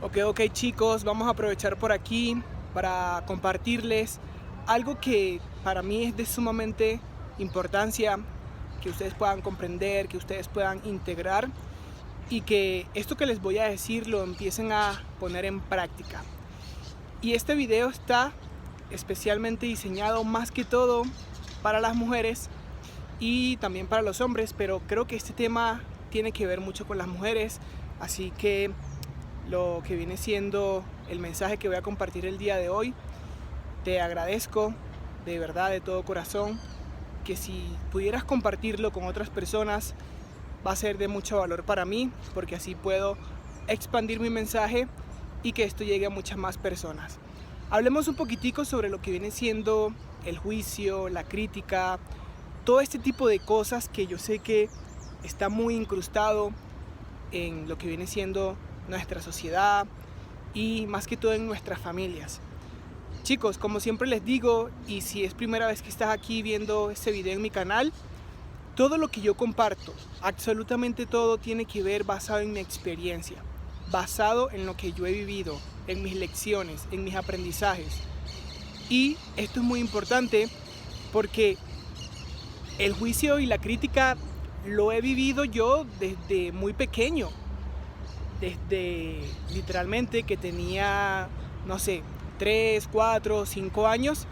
Ok chicos, vamos a aprovechar por aquí para compartirles algo que para mí es de sumamente importancia, que ustedes puedan comprender, que ustedes puedan integrar y que esto que les voy a decir lo empiecen a poner en práctica. Y este video está especialmente diseñado más que todo para las mujeres y también para los hombres, pero creo que este tema tiene que ver mucho con las mujeres, así que lo que viene siendo el mensaje que voy a compartir el día de hoy, te agradezco de verdad, de todo corazón, que si pudieras compartirlo con otras personas va a ser de mucho valor para mí, porque así puedo expandir mi mensaje y que esto llegue a muchas más personas. Hablemos un poquitico sobre lo que viene siendo el juicio, la crítica, todo este tipo de cosas que yo sé que está muy incrustado en lo que viene siendo nuestra sociedad y más que todo en nuestras familias. Chicos, como siempre les digo, y si es primera vez que estás aquí viendo este video en mi canal, todo lo que yo comparto, absolutamente todo, tiene que ver basado en mi experiencia, basado en lo que yo he vivido, en mis lecciones, en mis aprendizajes. Y esto es muy importante porque el juicio y la crítica lo he vivido yo desde muy pequeño, desde literalmente que tenía, no sé, 3, 4, 5 años.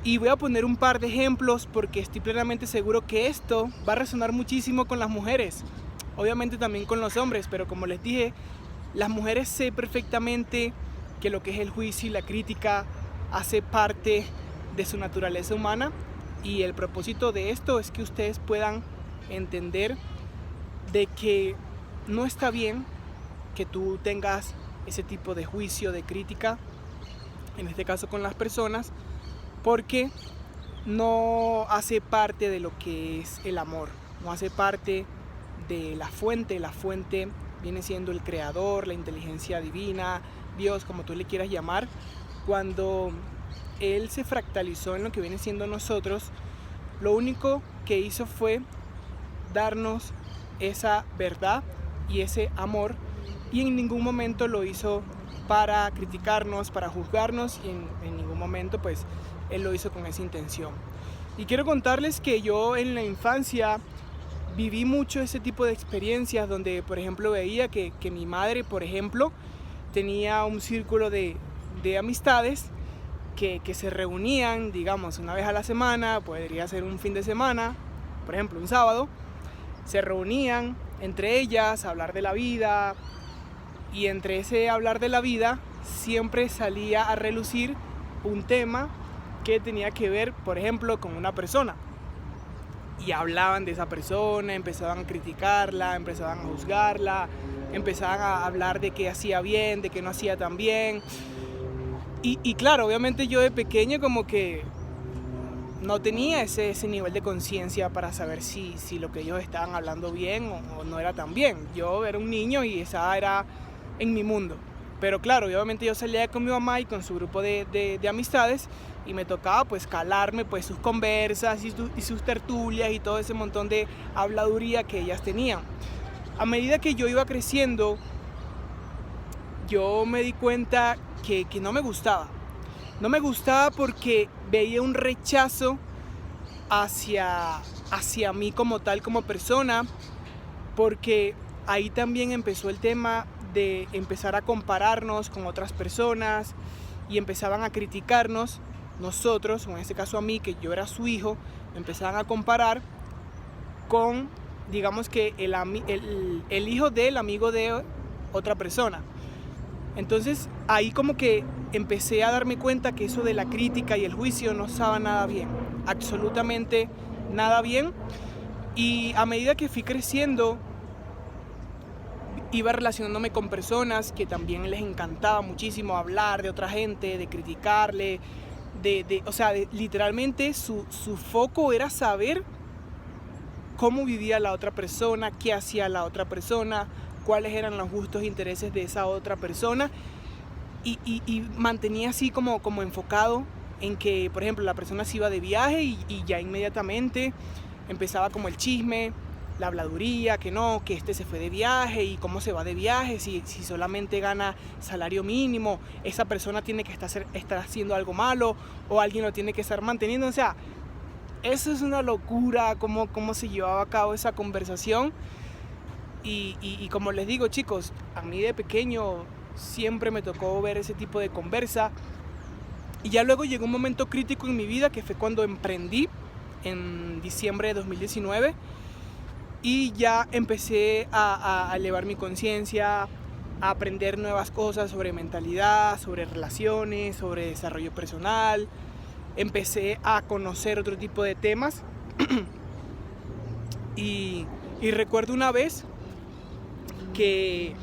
Y voy a poner un par de ejemplos porque estoy plenamente seguro que esto va a resonar muchísimo con las mujeres, obviamente también con los hombres, pero como les dije, las mujeres sé perfectamente que lo que es el juicio y la crítica hace parte de su naturaleza humana, y el propósito de esto es que ustedes puedan entender de que no está bien que tú tengas ese tipo de juicio, de crítica, en este caso con las personas, porque no hace parte de lo que es el amor, no hace parte de la fuente. La fuente viene siendo el creador, la inteligencia divina, Dios, como tú le quieras llamar. Cuando Él se fractalizó en lo que viene siendo nosotros, lo único que hizo fue darnos esa verdad y ese amor, y en ningún momento lo hizo para criticarnos, para juzgarnos, y en ningún momento pues Él lo hizo con esa intención. Y quiero contarles que yo en la infancia viví mucho ese tipo de experiencias donde, por ejemplo, veía que mi madre, por ejemplo, tenía un círculo de amistades que se reunían, digamos, una vez a la semana, podría ser un fin de semana, por ejemplo, un sábado, se reunían entre ellas a hablar de la vida, y entre ese hablar de la vida siempre salía a relucir un tema que tenía que ver, por ejemplo, con una persona. Y hablaban de esa persona, empezaban a criticarla, empezaban a juzgarla, empezaban a hablar de qué hacía bien, de qué no hacía tan bien. Y claro, obviamente yo de pequeño como que no tenía ese nivel de conciencia para saber si lo que ellos estaban hablando bien o no era tan bien. Yo era un niño y esa era en mi mundo. Pero claro, obviamente yo salía con mi mamá y con su grupo de amistades, y me tocaba pues calarme pues sus conversas y sus tertulias y todo ese montón de habladuría que ellas tenían. A medida que yo iba creciendo, yo me di cuenta que no me gustaba. No me gustaba porque veía un rechazo hacia mí como tal, como persona, porque ahí también empezó el tema de empezar a compararnos con otras personas, y empezaban a criticarnos nosotros, en este caso a mí, que yo era su hijo, me empezaban a comparar con, digamos que el hijo del amigo de otra persona. Entonces ahí como que empecé a darme cuenta que eso de la crítica y el juicio no estaba nada bien, absolutamente nada bien. Y a medida que fui creciendo, iba relacionándome con personas que también les encantaba muchísimo hablar de otra gente, de criticarle, literalmente su foco era saber cómo vivía la otra persona, qué hacía la otra persona, cuáles eran los gustos e intereses de esa otra persona, y mantenía así como enfocado en que, por ejemplo, la persona se iba de viaje y ya inmediatamente empezaba como el chisme, la habladuría, que no, que este se fue de viaje y cómo se va de viaje, si solamente gana salario mínimo, esa persona tiene que estar haciendo algo malo o alguien lo tiene que estar manteniendo. O sea, eso es una locura cómo se llevaba a cabo esa conversación. Y como les digo, chicos, a mí de pequeño siempre me tocó ver ese tipo de conversa. Y ya luego llegó un momento crítico en mi vida, que fue cuando emprendí en diciembre de 2019. Y ya empecé a elevar mi conciencia, a aprender nuevas cosas sobre mentalidad, sobre relaciones, sobre desarrollo personal. Empecé a conocer otro tipo de temas. y recuerdo una vez que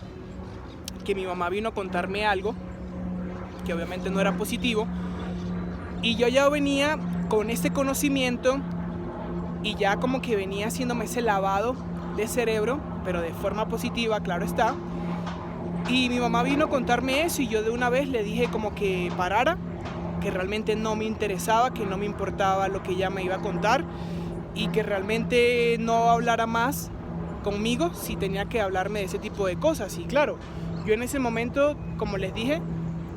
mi mamá vino a contarme algo que obviamente no era positivo. Y yo ya venía con este conocimiento y ya como que venía haciéndome ese lavado de cerebro, pero de forma positiva, claro está. Y mi mamá vino a contarme eso y yo de una vez le dije como que parara, que realmente no me interesaba, que no me importaba lo que ella me iba a contar y que realmente no hablara más conmigo si tenía que hablarme de ese tipo de cosas. Y claro, yo en ese momento, como les dije,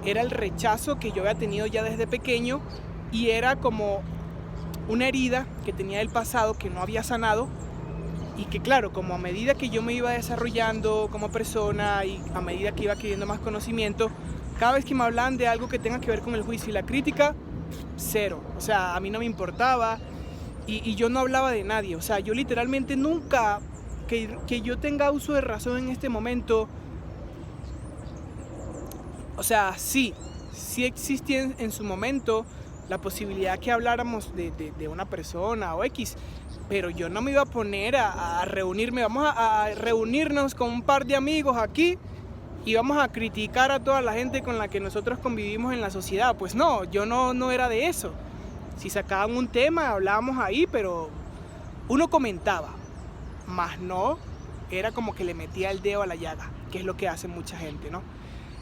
era el rechazo que yo había tenido ya desde pequeño y era como una herida que tenía del pasado que no había sanado y que claro, como a medida que yo me iba desarrollando como persona y a medida que iba adquiriendo más conocimiento, cada vez que me hablaban de algo que tenga que ver con el juicio y la crítica, cero. O sea, a mí no me importaba y yo no hablaba de nadie. O sea, yo literalmente nunca, que yo tenga uso de razón en este momento, o sea, sí existía en su momento la posibilidad que habláramos de una persona o X, pero yo no me iba a poner a reunirme, vamos a reunirnos con un par de amigos aquí y vamos a criticar a toda la gente con la que nosotros convivimos en la sociedad. Pues no, yo no era de eso. Si sacaban un tema, hablábamos ahí, pero uno comentaba, más no era como que le metía el dedo a la llaga, que es lo que hace mucha gente, ¿no?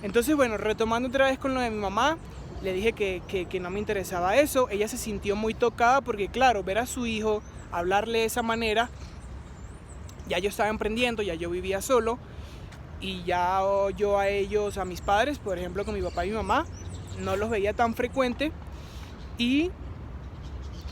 Entonces, bueno, retomando otra vez con lo de mi mamá, le dije que no me interesaba eso. Ella se sintió muy tocada porque, claro, ver a su hijo hablarle de esa manera, ya yo estaba emprendiendo, ya yo vivía solo y ya yo a ellos, a mis padres, por ejemplo, con mi papá y mi mamá, no los veía tan frecuente y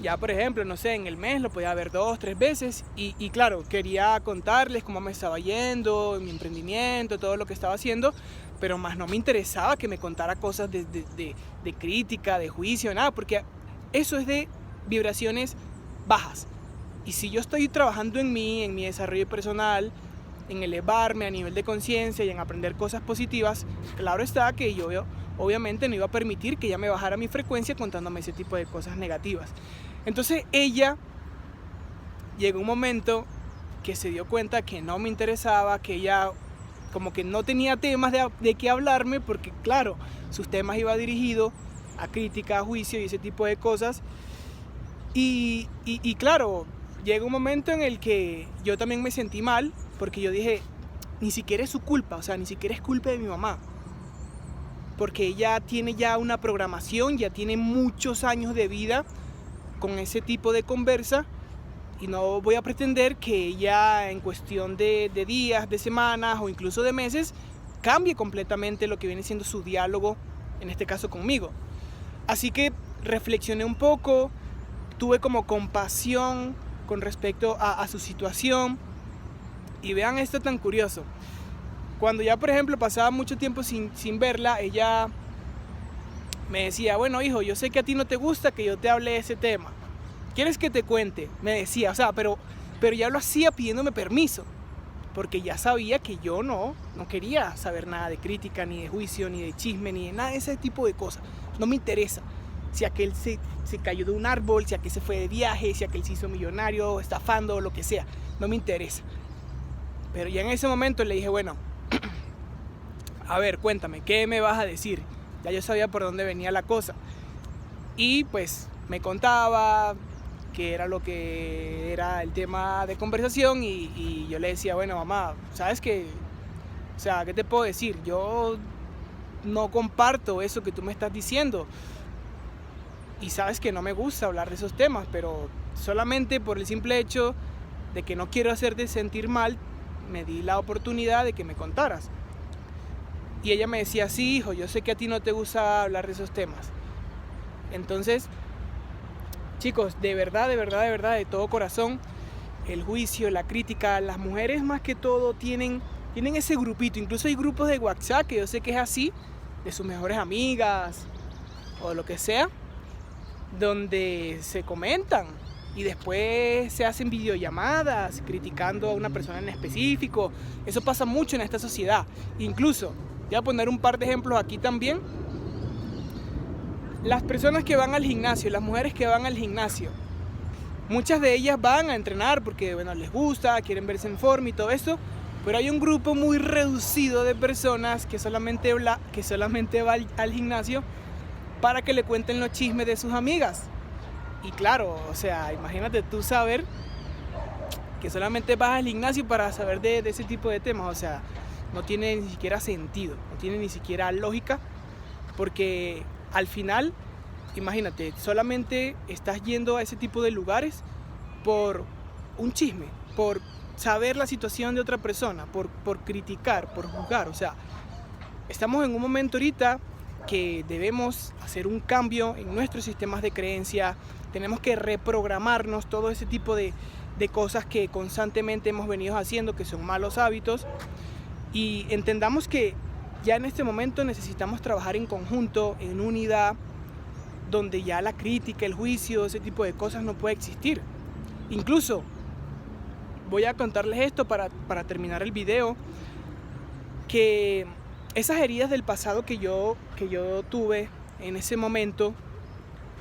ya, por ejemplo, no sé, en el mes lo podía ver 2, 3 veces y claro, quería contarles cómo me estaba yendo, mi emprendimiento, todo lo que estaba haciendo, pero más no me interesaba que me contara cosas de crítica, de juicio, nada, porque eso es de vibraciones bajas. Y si yo estoy trabajando en mi desarrollo personal, en elevarme a nivel de conciencia y en aprender cosas positivas, claro está que yo obviamente no iba a permitir que ella me bajara mi frecuencia contándome ese tipo de cosas negativas. Entonces ella llegó un momento que se dio cuenta que no me interesaba, que ella como que no tenía temas de qué hablarme, porque claro, sus temas iban dirigidos a crítica, a juicio y ese tipo de cosas. Y claro, llega un momento en el que yo también me sentí mal, porque yo dije, ni siquiera es su culpa, o sea, ni siquiera es culpa de mi mamá. Porque ella tiene ya una programación, ya tiene muchos años de vida con ese tipo de conversa. Y no voy a pretender que ella en cuestión de días, de semanas o incluso de meses cambie completamente lo que viene siendo su diálogo, en este caso conmigo. Así que reflexioné un poco, tuve como compasión con respecto a su situación. Y vean esto tan curioso. Cuando ya, por ejemplo, pasaba mucho tiempo sin verla, ella me decía, bueno, hijo, yo sé que a ti no te gusta que yo te hable de ese tema. ¿Quieres que te cuente? Me decía, o sea, pero ya lo hacía pidiéndome permiso, porque ya sabía que yo no quería saber nada de crítica, ni de juicio, ni de chisme, ni de nada de ese tipo de cosas. No me interesa si aquel se cayó de un árbol, si aquel se fue de viaje, si aquel se hizo millonario, estafando o lo que sea. No me interesa. Pero ya en ese momento le dije, bueno, a ver, cuéntame, ¿qué me vas a decir? Ya yo sabía por dónde venía la cosa. Y pues me contaba que era lo que era el tema de conversación y yo le decía, bueno, mamá, ¿sabes qué? O sea, ¿qué te puedo decir? Yo no comparto eso que tú me estás diciendo y sabes que no me gusta hablar de esos temas, pero solamente por el simple hecho de que no quiero hacerte sentir mal, me di la oportunidad de que me contaras. Y ella me decía, sí, hijo, yo sé que a ti no te gusta hablar de esos temas. Entonces, chicos, de verdad, de todo corazón, el juicio, la crítica, las mujeres más que todo tienen ese grupito. Incluso hay grupos de WhatsApp que yo sé que es así, de sus mejores amigas o lo que sea, donde se comentan y después se hacen videollamadas criticando a una persona en específico. Eso pasa mucho en esta sociedad. Incluso, voy a poner un par de ejemplos aquí también. Las personas que van al gimnasio, las mujeres que van al gimnasio, muchas de ellas van a entrenar porque bueno, les gusta, quieren verse en forma y todo eso, pero hay un grupo muy reducido de personas que solamente va al gimnasio para que le cuenten los chismes de sus amigas. Y claro, o sea, imagínate tú saber que solamente vas al gimnasio para saber de ese tipo de temas. O sea, no tiene ni siquiera sentido, no tiene ni siquiera lógica, porque al final, imagínate, solamente estás yendo a ese tipo de lugares por un chisme, por saber la situación de otra persona, por criticar, por juzgar. O sea, estamos en un momento ahorita que debemos hacer un cambio en nuestros sistemas de creencia. Tenemos que reprogramarnos todo ese tipo de cosas que constantemente hemos venido haciendo, que son malos hábitos, y entendamos que ya en este momento necesitamos trabajar en conjunto, en unidad, donde ya la crítica, el juicio, ese tipo de cosas no puede existir. Incluso, voy a contarles esto para terminar el video, que esas heridas del pasado que yo tuve en ese momento,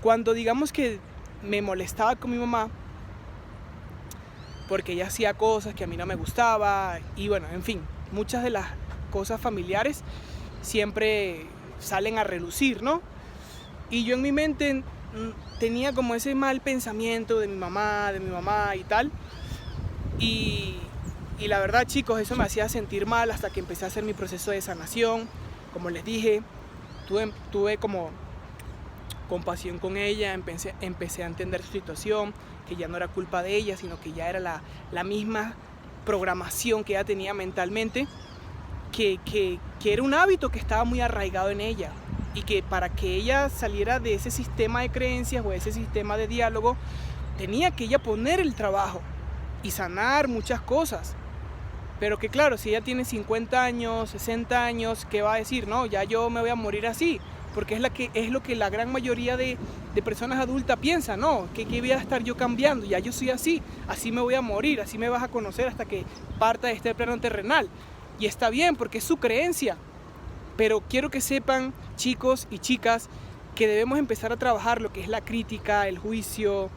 cuando digamos que me molestaba con mi mamá, porque ella hacía cosas que a mí no me gustaba, y bueno, en fin, muchas de las cosas familiares siempre salen a relucir, ¿no? Y yo en mi mente tenía como ese mal pensamiento de mi mamá y tal. Y la verdad, chicos, eso me hacía sentir mal hasta que empecé a hacer mi proceso de sanación. Como les dije, tuve como compasión con ella, empecé a entender su situación, que ya no era culpa de ella, sino que ya era la misma programación que ella tenía mentalmente, que era un hábito que estaba muy arraigado en ella, y que para que ella saliera de ese sistema de creencias o de ese sistema de diálogo, tenía que ella poner el trabajo y sanar muchas cosas. Pero que claro, si ella tiene 50 años, 60 años, ¿qué va a decir? No, ya yo me voy a morir así, porque es lo que la gran mayoría de personas adultas piensan, no, que voy a estar yo cambiando, ya yo soy así me voy a morir, así me vas a conocer hasta que parta de este plano terrenal. Y está bien, porque es su creencia, pero quiero que sepan, chicos y chicas, que debemos empezar a trabajar lo que es la crítica, el juicio,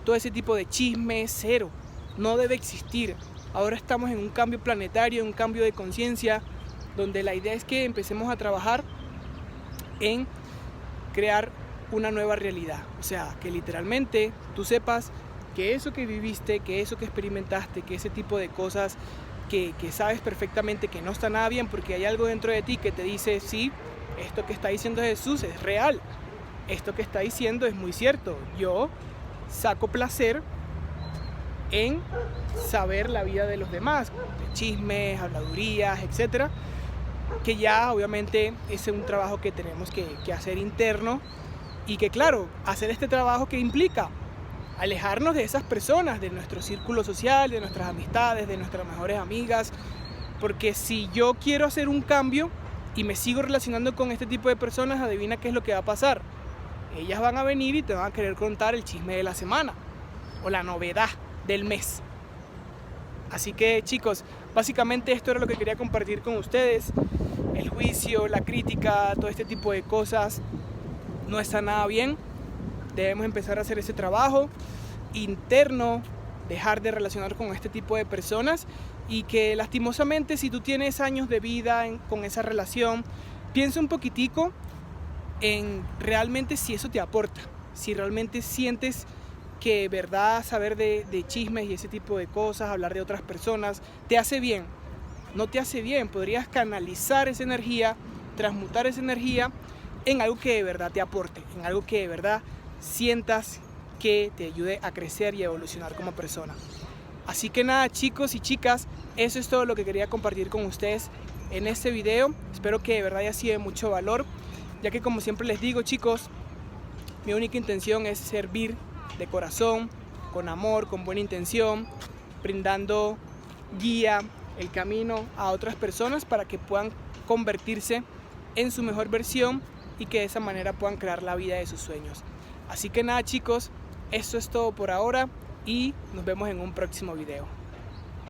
todo ese tipo de chisme, cero, no debe existir. Ahora estamos en un cambio planetario, un cambio de conciencia, donde la idea es que empecemos a trabajar en crear una nueva realidad. O sea, que literalmente tú sepas que eso que viviste, que eso que experimentaste, que ese tipo de cosas que sabes perfectamente que no está nada bien, porque hay algo dentro de ti que te dice, sí, esto que está diciendo Jesús es real, esto que está diciendo es muy cierto. Yo saco placer en saber la vida de los demás, de chismes, habladurías, etcétera, que ya obviamente es un trabajo que tenemos que hacer interno, y que claro, hacer este trabajo que implica alejarnos de esas personas, de nuestro círculo social, de nuestras amistades, de nuestras mejores amigas, porque si yo quiero hacer un cambio y me sigo relacionando con este tipo de personas, adivina qué es lo que va a pasar. Ellas van a venir y te van a querer contar el chisme de la semana o la novedad del mes. Así que, chicos, básicamente esto era lo que quería compartir con ustedes. El juicio, la crítica, todo este tipo de cosas no está nada bien. Debemos empezar a hacer ese trabajo interno, dejar de relacionar con este tipo de personas, y que lastimosamente, si tú tienes años de vida con esa relación, piensa un poquitico en realmente si eso te aporta, si realmente sientes que verdad saber de chismes y ese tipo de cosas, hablar de otras personas, te hace bien. No te hace bien, podrías canalizar esa energía, transmutar esa energía en algo que de verdad te aporte, en algo que de verdad sientas que te ayude a crecer y a evolucionar como persona. Así que nada, chicos y chicas, eso es todo lo que quería compartir con ustedes en este video. Espero que de verdad haya sido de mucho valor, ya que como siempre les digo, chicos, mi única intención es servir de corazón, con amor, con buena intención, brindando guía, el camino a otras personas para que puedan convertirse en su mejor versión y que de esa manera puedan crear la vida de sus sueños. Así que nada, chicos, esto es todo por ahora y nos vemos en un próximo video.